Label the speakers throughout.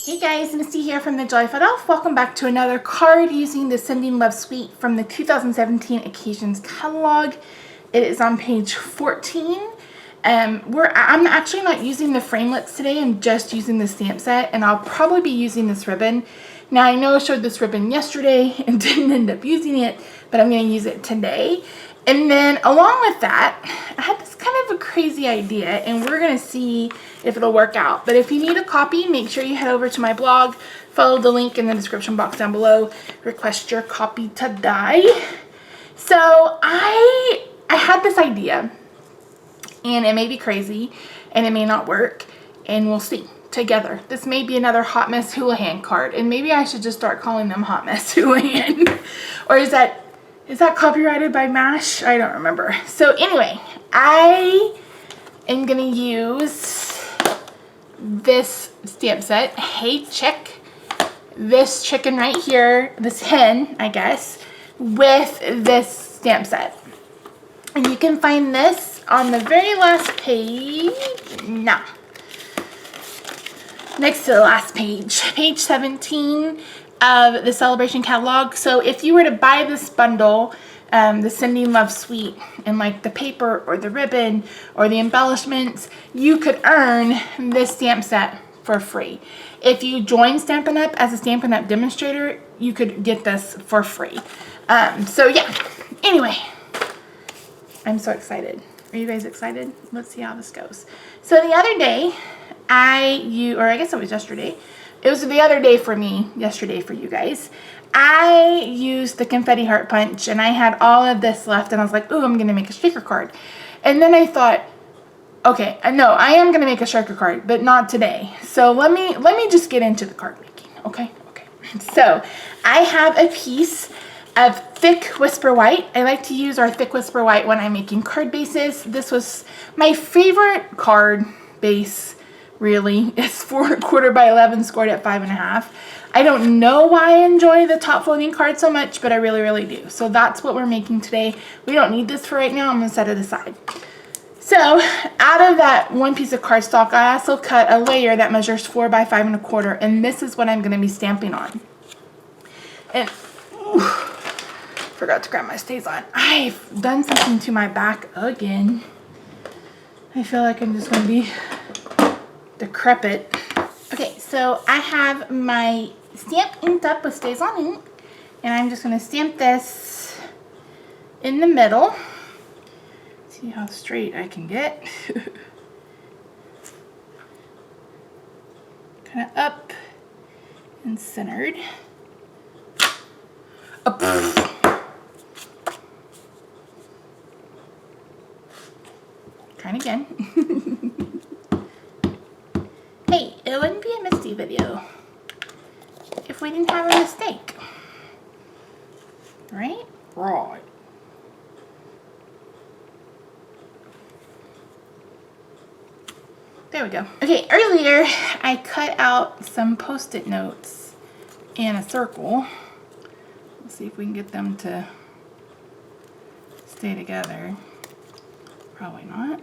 Speaker 1: Hey guys, Misty here from TheJollyFatElf. Welcome back to another card using the Sending Love Suite from the 2017 Occasions catalog. It is on page 14. I'm actually not using the framelits today. I'm just using the stamp set, and I'll probably be using this ribbon. Now I know I showed this ribbon yesterday and didn't end up using it, but I'm going to use it today. And then along with that, I had this kind of a crazy idea, and we're going to see if it'll work out. But if you need a copy, make sure you head over to my blog, follow the link in the description box down below, request your copy today. So I had this idea, and it may be crazy, and it may not work, and we'll see together. This may be another Hot Mess Houlihan card, and maybe I should just start calling them Hot Mess Houlihan. Or is that copyrighted by MASH? I don't remember. So anyway, I am going to use this stamp set, Hey Chick, this chicken right here, this hen, I guess, with this stamp set. And you can find this on the very last page. No. Next to the last page, page 17 of the Sale-a-bration catalog. So if you were to buy this bundle, the Sending Love Suite, and like the paper or the ribbon or the embellishments, you could earn this stamp set for free. If you join Stampin' Up! As a Stampin' Up! Demonstrator, you could get this for free. So yeah, anyway, I'm so excited. Are you guys excited? Let's see how this goes. So the other day, I guess it was yesterday. It was the other day for me, yesterday for you guys. I used the confetti heart punch, and I had all of this left, and I was like, ooh, I'm going to make a sticker card. And then I thought, okay, no, I am going to make a sticker card, but not today. So let me just get into the card making, okay? Okay. So I have a piece of thick Whisper White. I like to use our thick Whisper White when I'm making card bases. This was my favorite card base, really. It's 4 1/4 by 11 scored at 5.5. I don't know why I enjoy the top folding card so much, but I really, really do. So that's what we're making today. We don't need this for right now. I'm going to set it aside. So out of that one piece of cardstock, I also cut a layer that measures 4 by 5 1/4, and this is what I'm going to be stamping on. And forgot to grab my stays on. I've done something to my back again. I feel like I'm just going to be decrepit. Okay, so I have my stamp inked up with Stays on ink, and I'm just going to stamp this in the middle. See how straight I can get. Kind of up and centered. Up. Trying again. Hey, it wouldn't be a Misty video if we didn't have a mistake. Right? Right. There we go. Okay, earlier I cut out some Post-it notes in a circle. Let's see if we can get them to stay together. Probably not.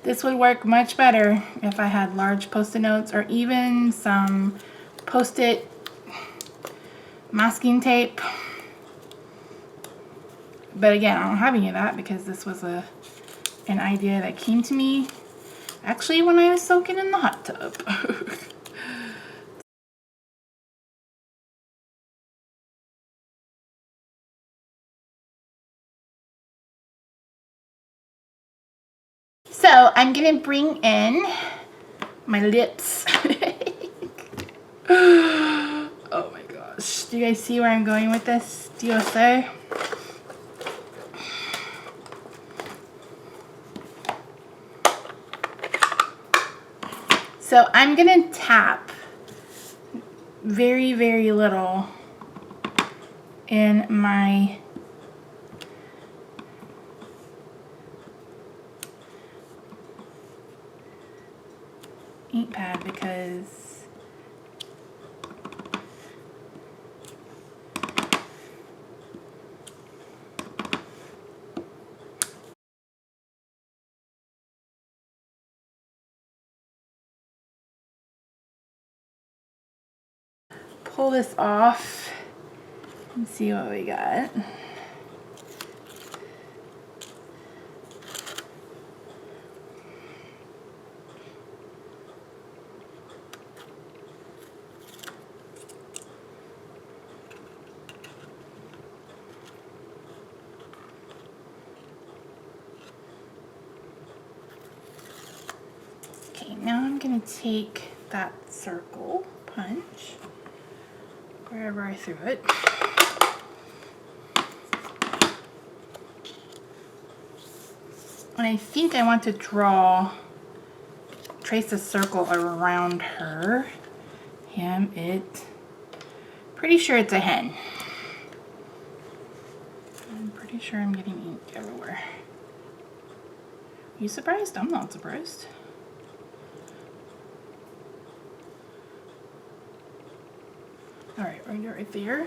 Speaker 1: This would work much better if I had large Post-it notes or even some Post-it masking tape. But again, I don't have any of that because this was an idea that came to me actually when I was soaking in the hot tub. So I'm going to bring in my lips. Oh my gosh. Do you guys see where I'm going with this? Do you say? So I'm going to tap very, very little in my ink pad because pull this off and see what we got. Okay, now I'm going to take that circle punch wherever I threw it. And I think I want to trace a circle around her. Pretty sure it's a hen. I'm pretty sure I'm getting ink everywhere. Are you surprised? I'm not surprised. Alright, right there.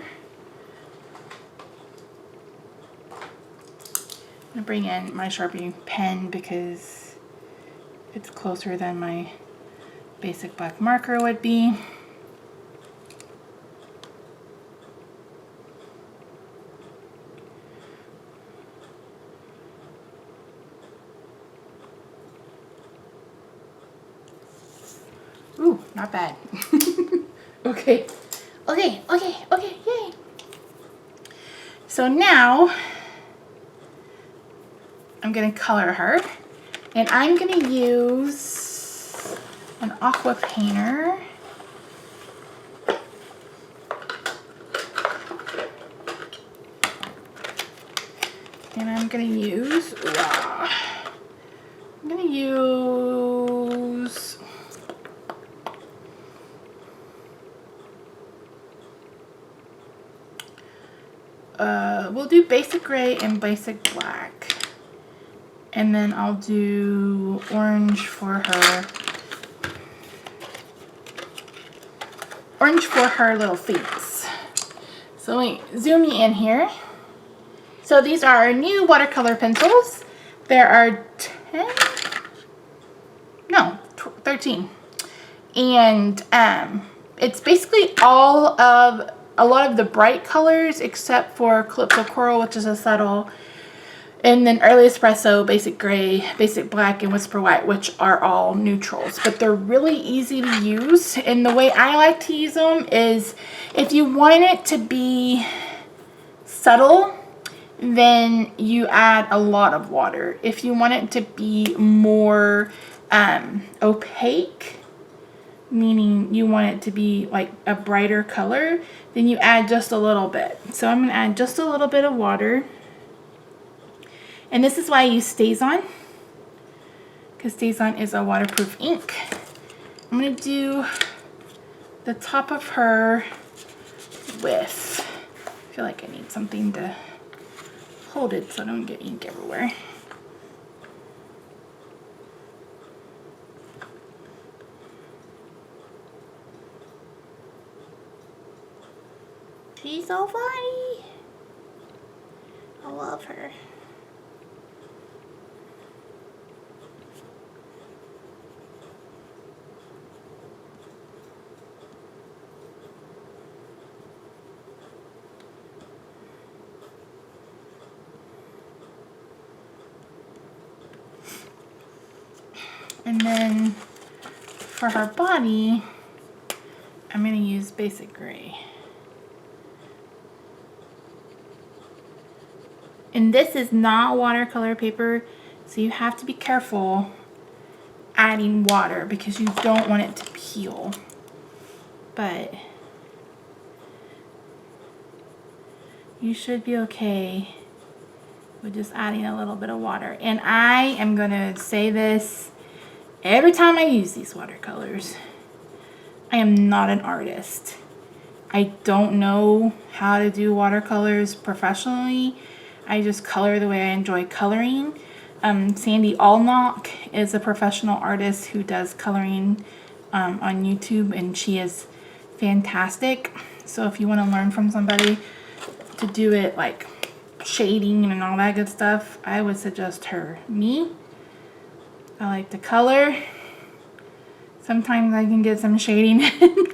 Speaker 1: I'm going to bring in my Sharpie pen because it's closer than my basic black marker would be. Ooh, not bad. Okay. Okay, yay. So now I'm going to color her, and I'm going to use an aqua painter. And I'm going to use, we'll do basic gray and basic black. And then I'll do orange for her little face. So let me zoom you in here. So these are our new watercolor pencils. There are 13. And it's basically a lot of the bright colors except for Calypso Coral, which is a subtle, and then Early Espresso, Basic Gray, Basic Black, and Whisper White, which are all neutrals. But they're really easy to use, and the way I like to use them is if you want it to be subtle, then you add a lot of water. If you want it to be more opaque, meaning you want it to be like a brighter color, then you add just a little bit. So I'm going to add just a little bit of water. And this is why I use StazOn, because StazOn is a waterproof ink. I'm going to do the top of her with, I feel like I need something to hold it so I don't get ink everywhere. She's so funny. I love her. And then for her body, I'm going to use Basic Gray. And this is not watercolor paper, so you have to be careful adding water because you don't want it to peel. But you should be okay with just adding a little bit of water. And I am going to say this every time I use these watercolors. I am not an artist. I don't know how to do watercolors professionally. I just color the way I enjoy coloring. Sandy Allnock is a professional artist who does coloring on YouTube, and she is fantastic. So if you want to learn from somebody to do it like shading and all that good stuff, I would suggest her. Me, I like to color. Sometimes I can get some shading in,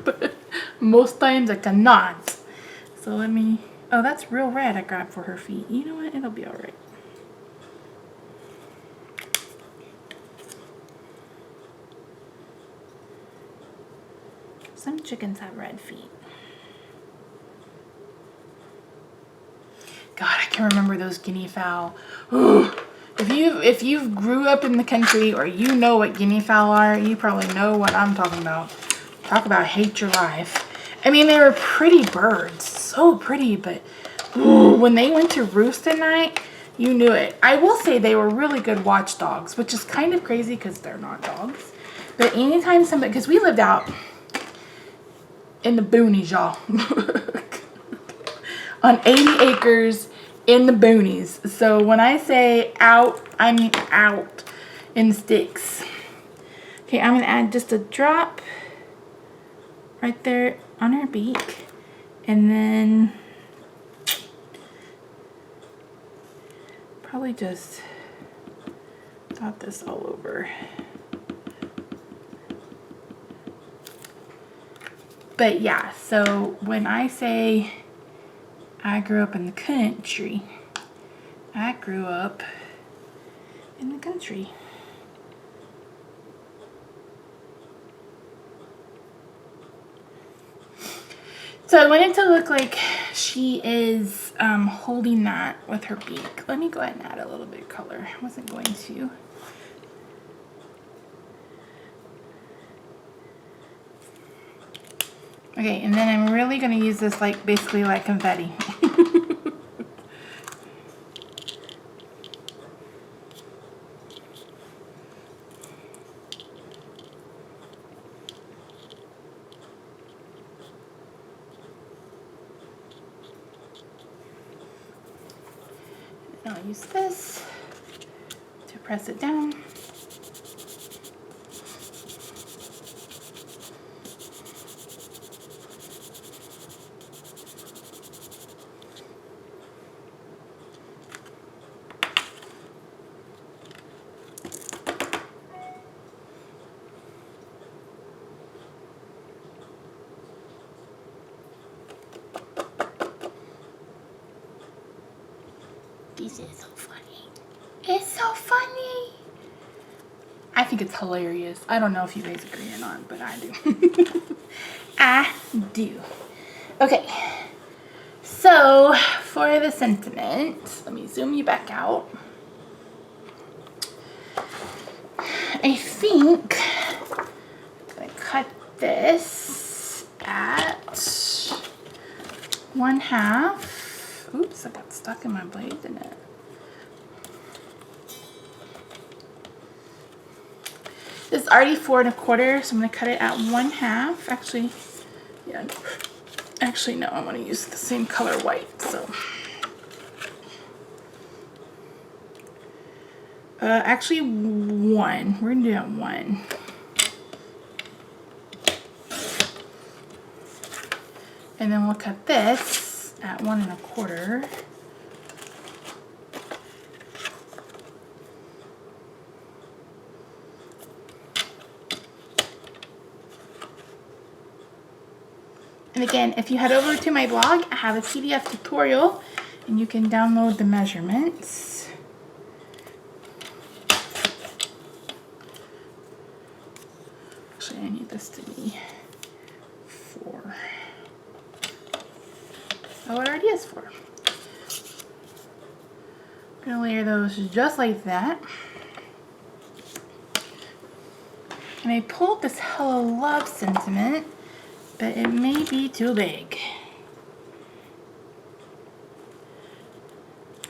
Speaker 1: but Most times I cannot. So let me, oh, that's real red I grabbed for her feet. You know what? It'll be all right. Some chickens have red feet. God, I can remember those guinea fowl. Ooh. If you've grew up in the country or you know what guinea fowl are, you probably know what I'm talking about. Talk about hate your life. I mean, they were pretty birds, so pretty, but ooh, when they went to roost at night, you knew it. I will say they were really good watchdogs, which is kind of crazy because they're not dogs. But anytime somebody, because we lived out in the boonies, y'all. On 80 acres in the boonies. So when I say out, I mean out in the sticks. Okay, I'm gonna add just a drop right there on her beak. And then probably just dot this all over. But yeah, so when I say I grew up in the country, I grew up in the country. So I want it to look like she is holding that with her beak. Let me go ahead and add a little bit of color. I wasn't going to. Okay, and then I'm really going to use this like basically like confetti. I'll use this to press it down. This is so funny. It's so funny. I think it's hilarious. I don't know if you guys agree or not, but I do. I do. Okay. So for the sentiment, let me zoom you back out. I think I'm going to cut this at 1/2. Oops, I got stuck in my blade, didn't it? This is already 4 1/4, so I'm going to cut it at 1/2. Actually, yeah. Actually, no, I want to use the same color white, so. Actually, 1. We're going to do it at 1. And then we'll cut this at 1 1/4. And again, if you head over to my blog, I have a PDF tutorial and you can download the measurements. Actually, I need this to be 4. Oh, it already is 4. I'm gonna layer those just like that. And I pulled this Hello Love sentiment, but it may be too big.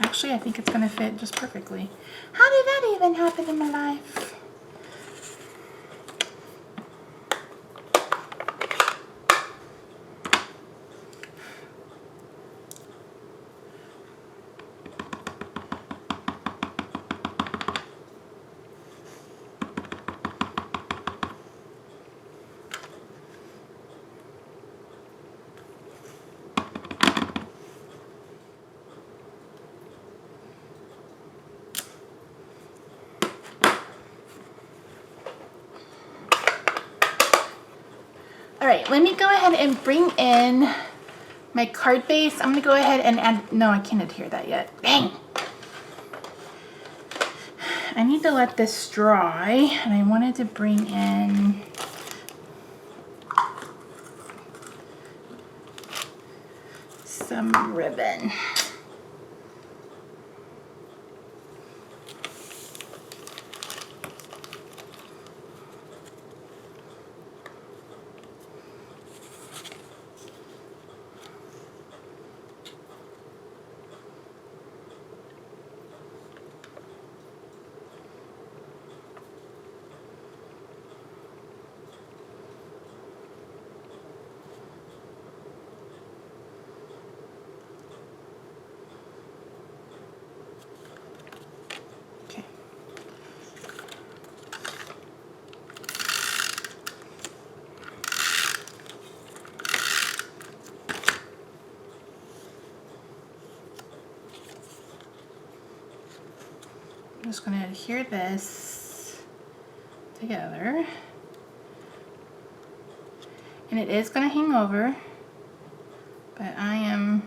Speaker 1: Actually, I think it's gonna fit just perfectly. How did that even happen in my life? All right, let me go ahead and bring in my card base. I'm gonna go ahead and add, no, I can't adhere that yet. Dang. I need to let this dry, and I wanted to bring in some ribbon. I'm just going to adhere this together, and it is going to hang over, but I am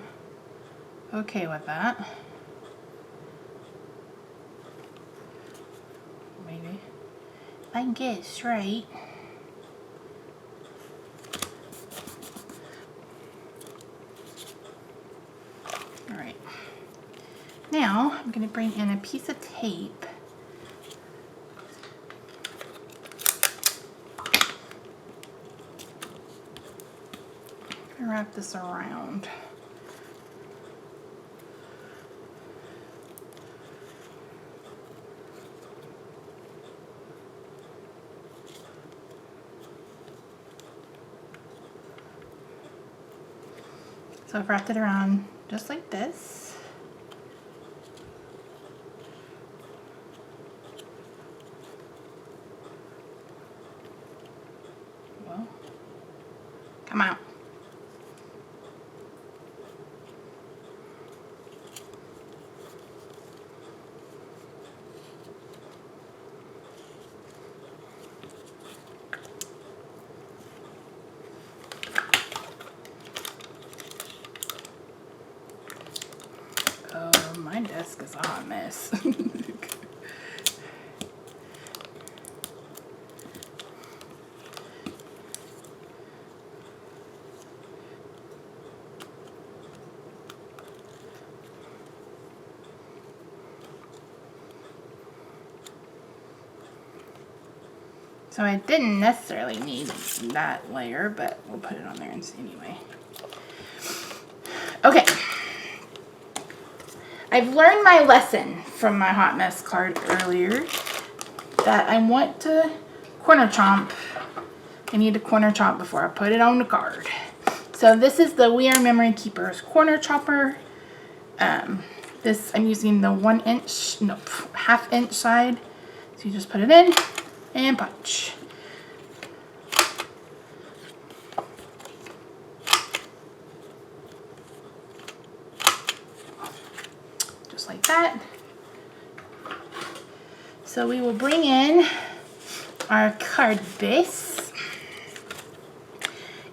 Speaker 1: okay with that. Maybe if I can get it straight. All right, now I'm going to bring in a piece of tape. Wrap this around. So I've wrapped it around just like this. Well, come out. My desk is a hot mess. So I didn't necessarily need that layer, but we'll put it on there and see anyway. Okay. I've learned my lesson from my hot mess card earlier that I want to corner chomp. I need to corner chomp before I put it on the card. So this is the We Are Memory Keepers corner chopper. This I'm using the 1 inch, no, ½ inch side. So you just put it in and punch. Like that. So we will bring in our card base.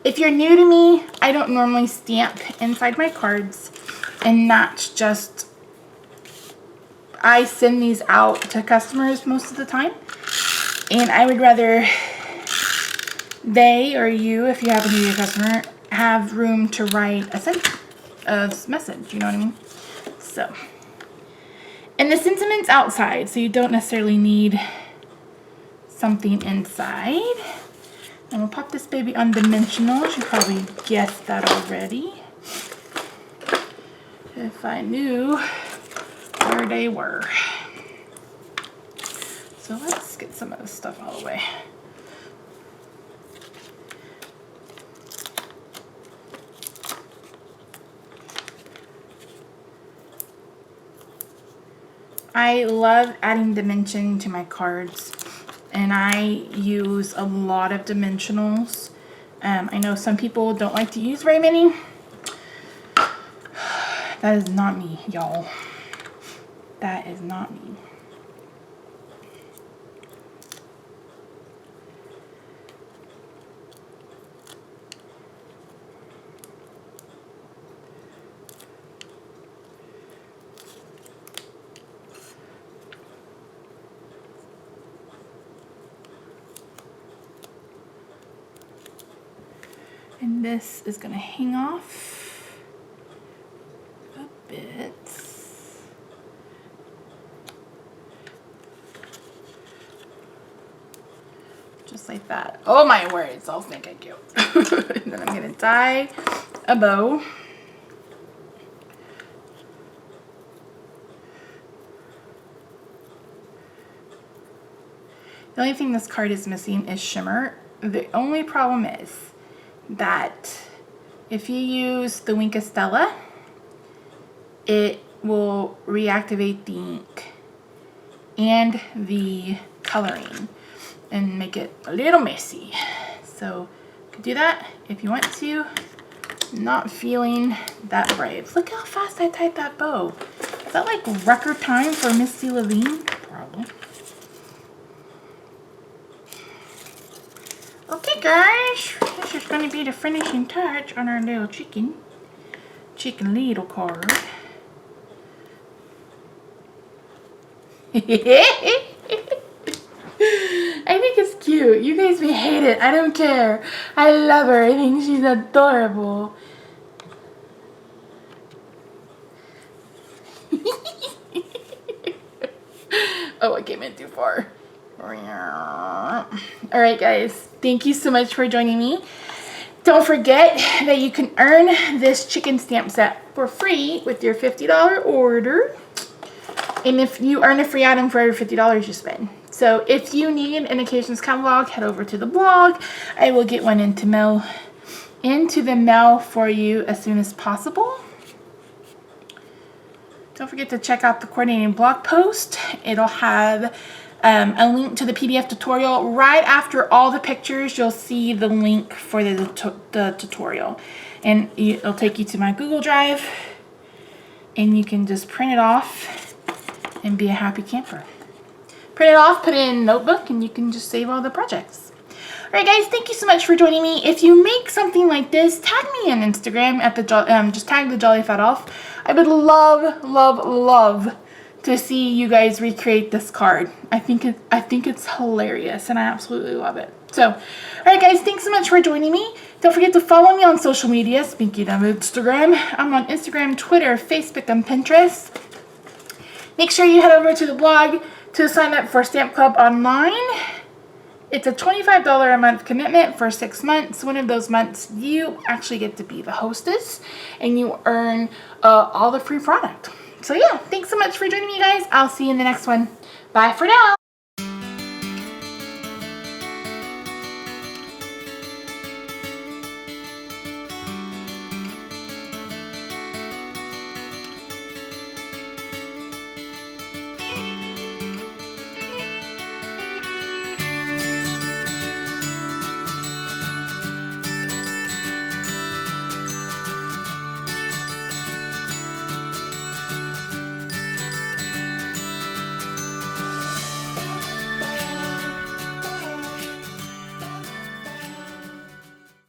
Speaker 1: If you're new to me, I don't normally stamp inside my cards, and that's just, I send these out to customers most of the time, and I would rather they or you, if you happen to be a customer, have room to write a message, you know what I mean? So, and the sentiment's outside, so you don't necessarily need something inside. And we'll pop this baby on dimensional. You probably guessed that already. If I knew where they were. So let's get some of this stuff out of the way. I love adding dimension to my cards, and I use a lot of dimensionals. I know some people don't like to use very many. That is not me, y'all. That is not me. And this is going to hang off a bit. Just like that. Oh my words, I'll make it cute. And then I'm going to dye a bow. The only thing this card is missing is shimmer. The only problem is that if you use the Wink of Stella, it will reactivate the ink and the coloring and make it a little messy. So you can do that if you want to. Not feeling that brave. Look how fast I tied that bow. Is that like record time for Missy Levine? Probably. Okay guys, this is going to be the finishing touch on our little chicken little card. I think it's cute. You guys may hate it. I don't care. I love her. I think she's adorable. Oh, I came in too far. Alright guys, thank you so much for joining me. Don't forget that you can earn this chicken stamp set for free with your $50 order. And if you earn a free item for every $50 you spend. So if you need an occasions catalog, head over to the blog. I will get one into the mail for you as soon as possible. Don't forget to check out the coordinating blog post. It'll have a link to the PDF tutorial. Right after all the pictures, you'll see the link for the tutorial. And it'll take you to my Google Drive. And you can just print it off and be a happy camper. Print it off, put it in a notebook, and you can just save all the projects. Alright guys, thank you so much for joining me. If you make something like this, tag me on Instagram at just tag TheJollyFatElf. I would love, love, love to see you guys recreate this card. I think it's hilarious and I absolutely love it. So, alright guys, thanks so much for joining me. Don't forget to follow me on social media. Speaking of Instagram, I'm on Instagram, Twitter, Facebook, and Pinterest. Make sure you head over to the blog to sign up for Stamp Club Online. It's a $25 a month commitment for 6 months. One of those months, you actually get to be the hostess and you earn all the free product. So yeah, thanks so much for joining me, guys. I'll see you in the next one. Bye for now.